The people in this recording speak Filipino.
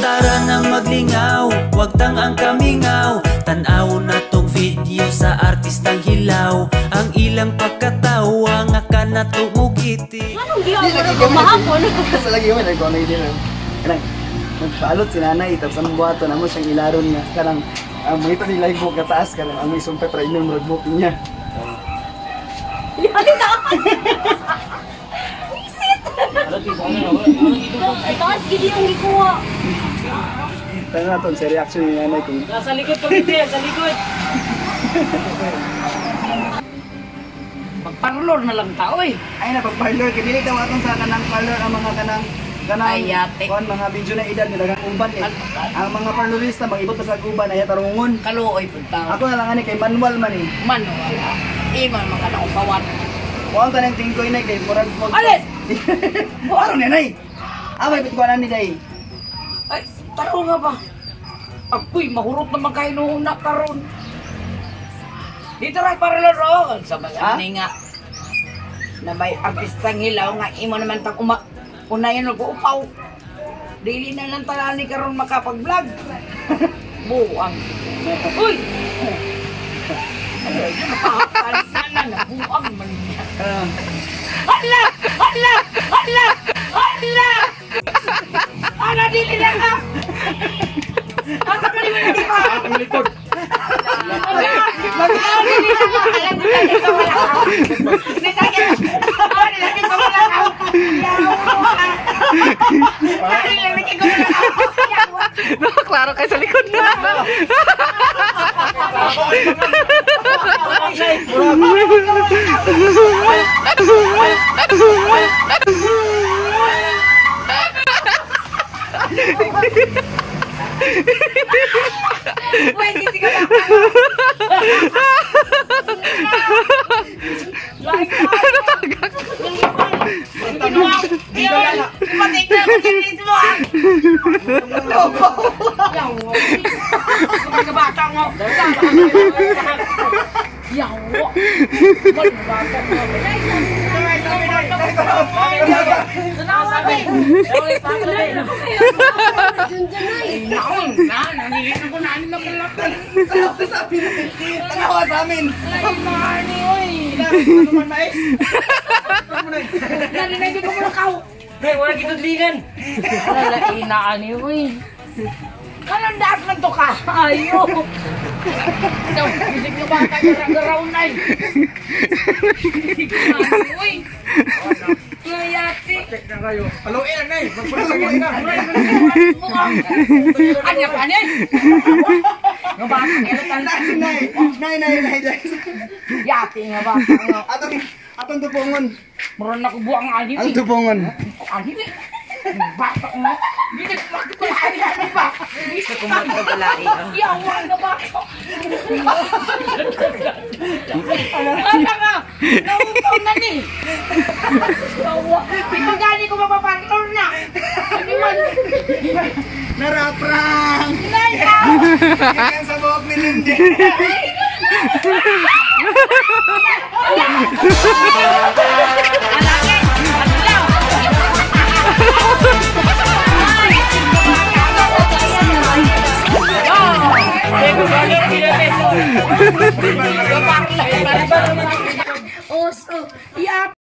Tara na maglingaw, wag tang ang kamingaw. Tanaw na tong video sa artistang hilaw. Ang ilang pagkatawa nga ka na tumugiti. Anong giyawin mo? Mahapon. Sa lagi mo, nagkonay din. Kanang, nagpaalot si nanay, tapos ang buhato na mo siyang ilaron niya. Kanang, ang mga ito nila yung kataas, kanang ang may sumpay para inyong roadbook niya. Yan ka! Isit! Ay, taas, hindi yung ikuha. Tangan natin sa reaction ni nanay kung... Nasa likod ko dito, sa likod. Magparlor na lang tao eh. Ay na, pag-parlor, kaya daw atong sa kanang parlor ang mga kanang Ayate. mga video na edad nila kang uban eh. Ang mga parlorista, mag-ibot sa uban, ay tarungon. Kaluoy punta. Ako na lang ani kay manual man eh. Manual. Iman mga naupawan. Huwag ka ng tingkoy na kay murag mo. Alis! Ano na nay? Amay bit ko na ni day. Ay, taro nga ba? Agoy, mahurot naman kayo noong nakaroon. Dito rin parlor o. Sa bagay nga. Na may artistang hilaw nga imo naman tang unayan nag-uupaw. Dili na lang talani karon makapag-vlog. Buang. Uy! Ano, nakakalisan na buang man niya. Hala! Hala! Hala! Hala! Hala, dili na ka! Asa ka naman na ka? Ang likod. Hala! Dili na ka! Alam mo na, ikaw wala ka. Nilagay ko wala ka. Nilagay ko wala ka. Klaro kayo sa likod na. Wait, hindi ka lang. Tanawa sa amin. Narinig ko muna kao. Hey, wala kitudlingan. Wala inaani mo eh. Anong daas lang to ka? Ayo. Ikaw, bisig na bata garang-garaw na eh. Uy. Ngayati. Paluin lang nay. Magpapalagay ka. Anya pa niya? Nga bata, kailan Nay. yati nga bata. Atong tupungon. Meron na ko buang ani. Ang tupungon. Ani ni. Bata ko mo. Hindi ko ani ba? Gusto ko magpagalai. Yawa na ba? Ano nga? Nautong na ni. Yawa. Pagkagani ko mapapantor na. Ano man? Naraprang! Naya! Ikan sa buhok ni Lindy. Naya!